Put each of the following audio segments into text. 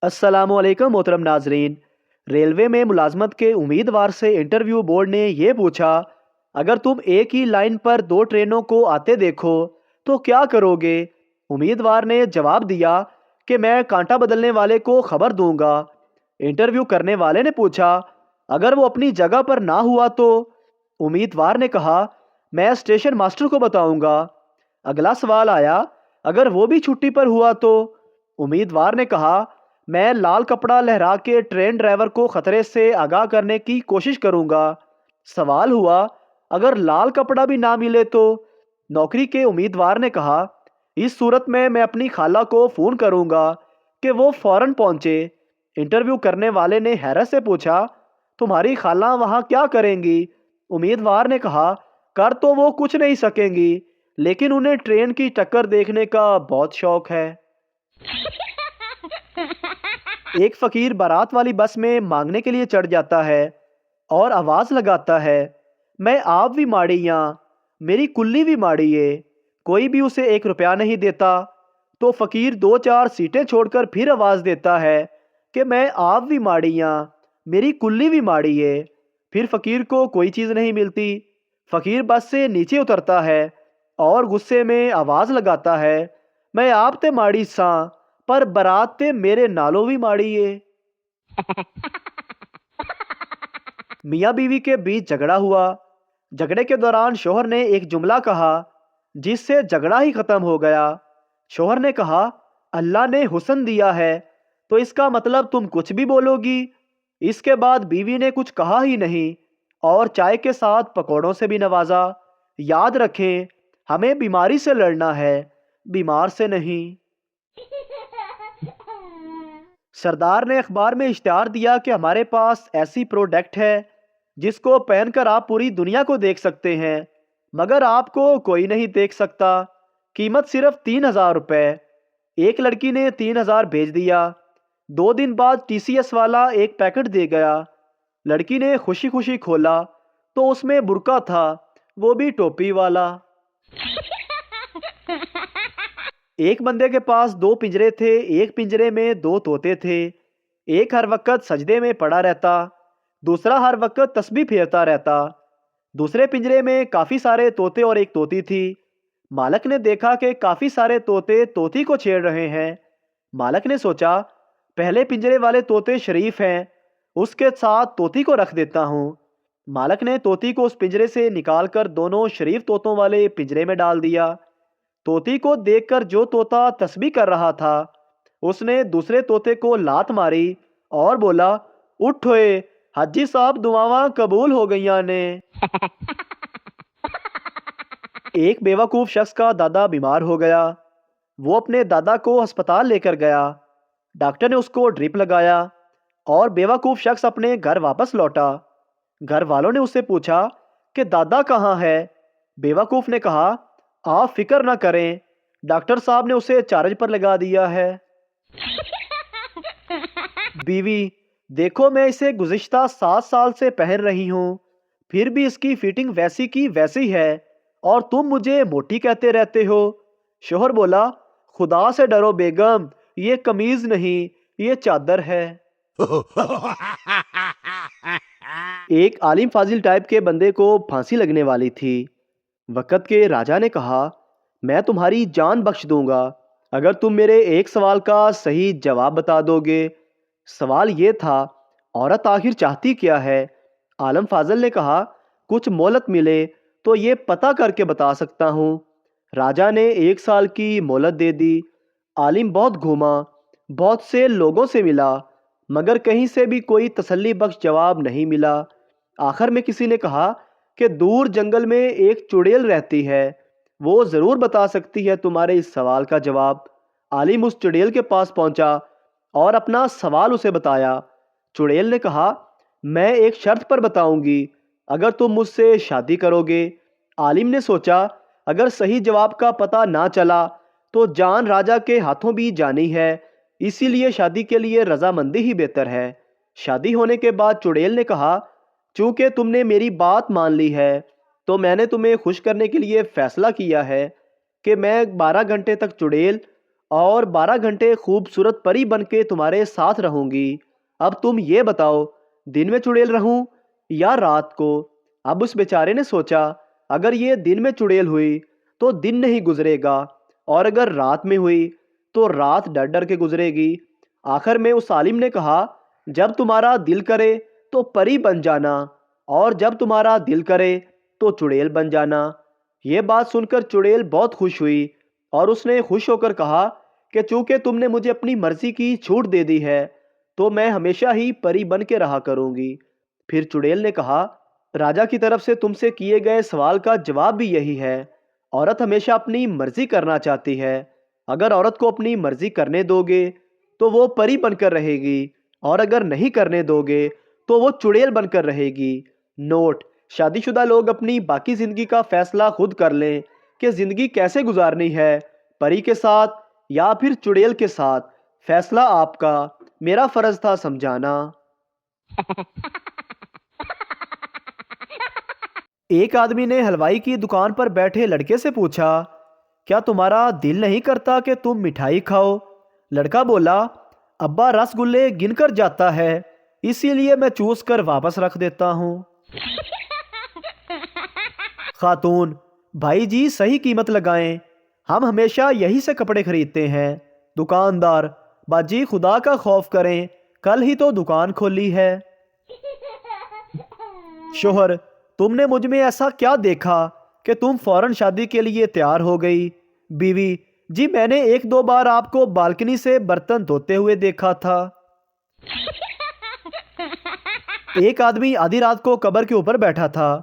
अस्सलाम वालेकुम मोहतरम नाजरीन। रेलवे में मुलाजमत के उम्मीदवार से इंटरव्यू बोर्ड ने ये पूछा, अगर तुम एक ही लाइन पर दो ट्रेनों को आते देखो तो क्या करोगे। उम्मीदवार ने जवाब दिया कि मैं कांटा बदलने वाले को खबर दूंगा। इंटरव्यू करने वाले ने पूछा, अगर वो अपनी जगह पर ना हुआ तो। उम्मीदवार ने कहा, मैं स्टेशन मास्टर को बताऊंगा। अगला सवाल आया, अगर वो भी छुट्टी पर हुआ तो। उम्मीदवार ने कहा, मैं लाल कपड़ा लहरा के ट्रेन ड्राइवर को खतरे से आगाह करने की कोशिश करूंगा। सवाल हुआ, अगर लाल कपड़ा भी ना मिले तो। नौकरी के उम्मीदवार ने कहा, इस सूरत में मैं अपनी खाला को फोन करूंगा कि वो फौरन पहुंचे। इंटरव्यू करने वाले ने हैरत से पूछा, तुम्हारी खाला वहां क्या करेंगी। उम्मीदवार ने कहा, कर तो वो कुछ नहीं सकेंगी, लेकिन उन्हें ट्रेन की टक्कर देखने का बहुत शौक है। एक फकीर बारात वाली बस में मांगने के लिए चढ़ जाता है और आवाज लगाता है, मैं आप भी माड़ियाँ, मेरी कुल्ली भी माड़िए। कोई भी उसे 1 रुपया नहीं देता। तो फकीर 2-4 सीटें छोड़कर फिर आवाज देता है कि मैं आप भी माड़ियाँ, मेरी कुल्ली भी माड़िए। फिर फकीर को कोई चीज़ नहीं मिलती। फकीर बस से नीचे उतरता है और गुस्से में आवाज लगाता है, मैं आप ते माड़ी सां, पर बारात ते मेरे नालों भी माड़ी है। मियाँ बीवी के बीच झगड़ा हुआ। झगड़े के दौरान शोहर ने एक जुमला कहा जिससे झगड़ा ही खत्म हो गया। शोहर ने कहा, अल्लाह ने हुस्न दिया है तो इसका मतलब तुम कुछ भी बोलोगी। इसके बाद बीवी ने कुछ कहा ही नहीं और चाय के साथ पकौड़ों से भी नवाजा। याद रखें, हमें बीमारी से लड़ना है, बीमार से नहीं। सरदार ने अखबार में इश्तिहार दिया कि हमारे पास ऐसी प्रोडक्ट है जिसको पहनकर आप पूरी दुनिया को देख सकते हैं, मगर आपको कोई नहीं देख सकता। कीमत सिर्फ 3,000 रुपये। एक लड़की ने 3,000 भेज दिया। 2 दिन बाद टीसीएस वाला एक पैकेट दे गया। लड़की ने खुशी खुशी खोला तो उसमें बुर्का था, वो भी टोपी वाला। एक बंदे के पास 2 पिंजरे थे। एक पिंजरे में 2 तोते थे। एक हर वक्त सजदे में पड़ा रहता, दूसरा हर वक्त तस्बीह फेरता रहता। दूसरे पिंजरे में काफ़ी सारे तोते और एक तोती थी। मालक ने देखा कि काफ़ी सारे तोते तोती को छेड़ रहे हैं। मालक ने सोचा, पहले पिंजरे वाले तोते शरीफ हैं, उसके साथ तोती को रख देता हूँ। मालक ने तोती को उस पिंजरे से निकालकर दोनों शरीफ तोतों वाले पिंजरे में डाल दिया। तोती को देखकर जो तोता तस्बीह कर रहा था, उसने दूसरे तोते को लात मारी और बोला, उठ होए, हाजी साहब दुआवां कबूल हो गईयां ने। एक बेवकूफ़ शख्स का दादा बीमार हो गया। वो अपने दादा को अस्पताल लेकर गया। डॉक्टर ने उसको ड्रिप लगाया और बेवकूफ़ शख्स अपने घर वापस लौटा। घर वालों ने उससे पूछा कि दादा कहाँ है। बेवकूफ़ ने कहा, आप फिक्र ना करें, डॉक्टर साहब ने उसे चार्ज पर लगा दिया है। बीवी, देखो मैं इसे गुज़िश्ता 7 साल से पहन रही हूँ, फिर भी इसकी फिटिंग वैसी की वैसी है और तुम मुझे मोटी कहते रहते हो। शोहर बोला, खुदा से डरो बेगम, ये कमीज नहीं, ये चादर है। एक आलिम फाजिल टाइप के बंदे को फांसी लगने वाली थी। वक़्त के राजा ने कहा, मैं तुम्हारी जान बख्श दूंगा अगर तुम मेरे एक सवाल का सही जवाब बता दोगे। सवाल ये था, औरत आखिर चाहती क्या है। आलम फाजल ने कहा, कुछ मोहलत मिले तो ये पता करके बता सकता हूँ। राजा ने 1 साल की मोहलत दे दी। आलिम बहुत घूमा, बहुत से लोगों से मिला, मगर कहीं से भी कोई तसल्ली बख्श जवाब नहीं मिला। आखिर में किसी ने कहा कि दूर जंगल में एक चुड़ैल रहती है, वो ज़रूर बता सकती है तुम्हारे इस सवाल का जवाब। आलिम उस चुड़ैल के पास पहुंचा और अपना सवाल उसे बताया। चुड़ैल ने कहा, मैं एक शर्त पर बताऊंगी, अगर तुम मुझसे शादी करोगे। आलिम ने सोचा, अगर सही जवाब का पता ना चला तो जान राजा के हाथों भी जानी है, इसीलिए शादी के लिए रजामंदी ही बेहतर है। शादी होने के बाद चुड़ैल ने कहा, चूंकि तुमने मेरी बात मान ली है तो मैंने तुम्हें खुश करने के लिए फैसला किया है कि मैं 12 घंटे तक चुड़ैल اور 12 گھنٹے خوبصورت پری بن کے تمہارے ساتھ رہوں گی۔ اب تم یہ بتاؤ، دن میں چڑیل رہوں یا رات کو؟ اب اس بیچارے نے سوچا، اگر یہ دن میں چڑیل ہوئی تو دن نہیں گزرے گا، اور اگر رات میں ہوئی تو رات ڈر ڈر کے گزرے گی۔ آخر میں اس عالم نے کہا، جب تمہارا دل کرے تو پری بن جانا، اور جب تمہارا دل کرے تو چڑیل بن جانا۔ یہ بات سن کر چڑیل بہت خوش ہوئی، اور اس نے خوش ہو کر کہا کہ چونکہ تم نے مجھے اپنی مرضی کی چھوٹ دے دی ہے تو میں ہمیشہ ہی پری بن کے رہا کروں گی۔ پھر چڑیل نے کہا، راجا کی طرف سے تم سے کیے گئے سوال کا جواب بھی یہی ہے، عورت ہمیشہ اپنی مرضی کرنا چاہتی ہے۔ اگر عورت کو اپنی مرضی کرنے دو گے تو وہ پری بن کر رہے گی، اور اگر نہیں کرنے دو گے تو وہ چڑیل بن کر رہے گی۔ نوٹ: شادی شدہ لوگ اپنی باقی زندگی کا فیصلہ خود کر لیں کہ زندگی کیسے گزارنی ہے، پری کے ساتھ یا پھر چڑیل کے ساتھ۔ فیصلہ آپ کا، میرا فرض تھا سمجھانا۔ ایک آدمی نے حلوائی کی دکان پر بیٹھے لڑکے سے پوچھا، کیا تمہارا دل نہیں کرتا کہ تم مٹھائی کھاؤ؟ لڑکا بولا، ابا رس گلے گن کر جاتا ہے، اسی لیے میں چوس کر واپس رکھ دیتا ہوں۔ خاتون: بھائی جی صحیح قیمت لگائیں، ہم ہمیشہ یہی سے کپڑے خریدتے ہیں۔ دکاندار: باجی خدا کا خوف کریں، کل ہی تو دکان کھولی ہے۔ شوہر: تم نے مجھ میں ایسا کیا دیکھا کہ تم فوراً شادی کے لیے تیار ہو گئی؟ بیوی: جی میں نے 1-2 بار آپ کو بالکنی سے برتن دھوتے ہوئے دیکھا تھا۔ ایک آدمی آدھی رات کو قبر کے اوپر بیٹھا تھا۔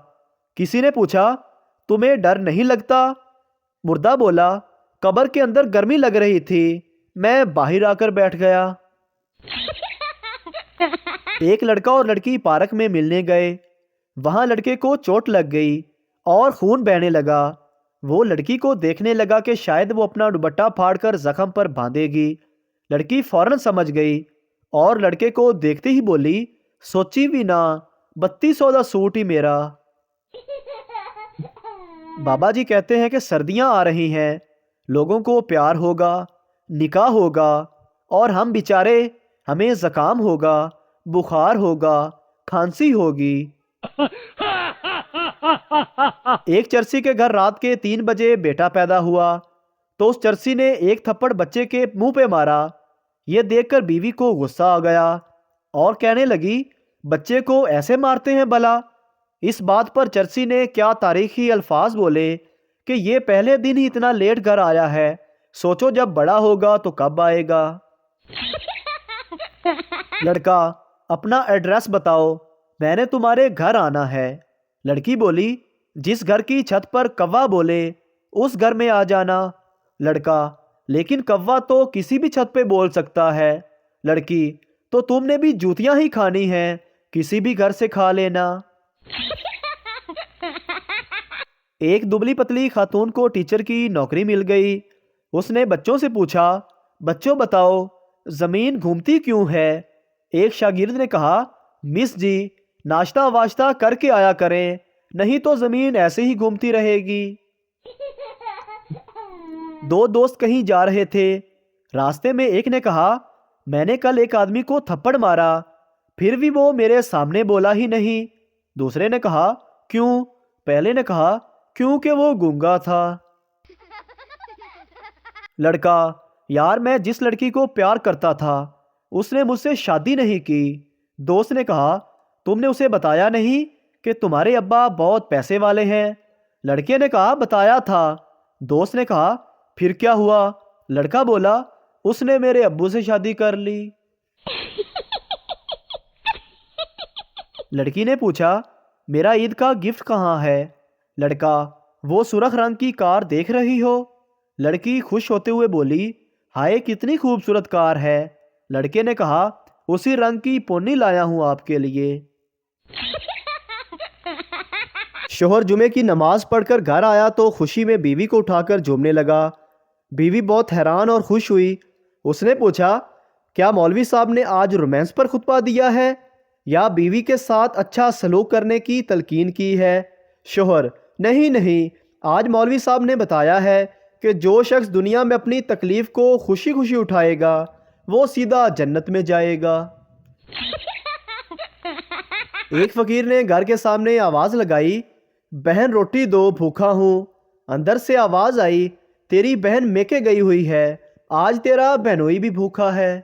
کسی نے پوچھا، تمہیں ڈر نہیں لگتا؟ مردہ بولا، قبر کے اندر گرمی لگ رہی تھی، میں باہر آ کر بیٹھ گیا۔ ایک لڑکا اور لڑکی پارک میں ملنے گئے۔ وہاں لڑکے کو چوٹ لگ گئی اور خون بہنے لگا۔ وہ لڑکی کو دیکھنے لگا کہ شاید وہ اپنا دوپٹہ پھاڑ کر زخم پر باندھے گی۔ لڑکی فوراً سمجھ گئی اور لڑکے کو دیکھتے ہی بولی، سوچی بھی نہ، 3200 دا سوٹ ہی میرا۔ بابا جی کہتے ہیں کہ سردیاں آ رہی ہیں، لوگوں کو پیار ہوگا، نکاح ہوگا، اور ہم بیچارے، ہمیں زکام ہوگا، بخار ہوگا، کھانسی ہوگی۔ ایک چرسی کے گھر رات کے 3 بجے بیٹا پیدا ہوا تو اس چرسی نے ایک تھپڑ بچے کے منہ پہ مارا۔ یہ دیکھ کر بیوی کو غصہ آ گیا اور کہنے لگی، بچے کو ایسے مارتے ہیں بھلا؟ اس بات پر چرسی نے کیا تاریخی الفاظ بولے کہ یہ پہلے دن ہی اتنا لیٹ گھر آیا ہے، سوچو جب بڑا ہوگا تو کب آئے گا۔ لڑکا: اپنا ایڈریس بتاؤ، میں نے تمہارے گھر آنا ہے۔ لڑکی بولی، جس گھر کی چھت پر کوا بولے اس گھر میں آ جانا۔ لڑکا: لیکن کوا تو کسی بھی چھت پہ بول سکتا ہے۔ لڑکی: تو تم نے بھی جوتیاں ہی کھانی ہیں، کسی بھی گھر سے کھا لینا۔ ایک دبلی پتلی خاتون کو ٹیچر کی نوکری مل گئی۔ اس نے بچوں سے پوچھا، بچوں بتاؤ زمین گھومتی کیوں ہے؟ ایک شاگرد نے کہا، مس جی ناشتہ واشتہ کر کے آیا کریں، نہیں تو زمین ایسے ہی گھومتی رہے گی۔ 2 دوست کہیں جا رہے تھے۔ راستے میں ایک نے کہا، میں نے کل ایک آدمی کو تھپڑ مارا، پھر بھی وہ میرے سامنے بولا ہی نہیں۔ دوسرے نے کہا، کیوں؟ پہلے نے کہا، کیونکہ وہ گونگا تھا۔ لڑکا: یار میں جس لڑکی کو پیار کرتا تھا اس نے مجھ سے شادی نہیں کی۔ دوست نے کہا، تم نے اسے بتایا نہیں کہ تمہارے ابا بہت پیسے والے ہیں؟ لڑکے نے کہا، بتایا تھا۔ دوست نے کہا، پھر کیا ہوا؟ لڑکا بولا، اس نے میرے ابو سے شادی کر لی۔ لڑکی نے پوچھا، میرا عید کا گفٹ کہاں ہے؟ لڑکا: وہ سرخ رنگ کی کار دیکھ رہی ہو؟ لڑکی خوش ہوتے ہوئے بولی، ہائے کتنی خوبصورت کار ہے۔ لڑکے نے کہا، اسی رنگ کی پونی لایا ہوں آپ کے لیے۔ شوہر جمعے کی نماز پڑھ کر گھر آیا تو خوشی میں بیوی کو اٹھا کر جھومنے لگا۔ بیوی بہت حیران اور خوش ہوئی۔ اس نے پوچھا، کیا مولوی صاحب نے آج رومانس پر خطبہ دیا ہے یا بیوی کے ساتھ اچھا سلوک کرنے کی تلقین کی ہے؟ شوہر: نہیں نہیں، آج مولوی صاحب نے بتایا ہے کہ جو شخص دنیا میں اپنی تکلیف کو خوشی خوشی اٹھائے گا وہ سیدھا جنت میں جائے گا۔ ایک فقیر نے گھر کے سامنے آواز لگائی، بہن روٹی دو، بھوکا ہوں۔ اندر سے آواز آئی، تیری بہن میکے گئی ہوئی ہے، آج تیرا بہنوئی بھی بھوکا ہے۔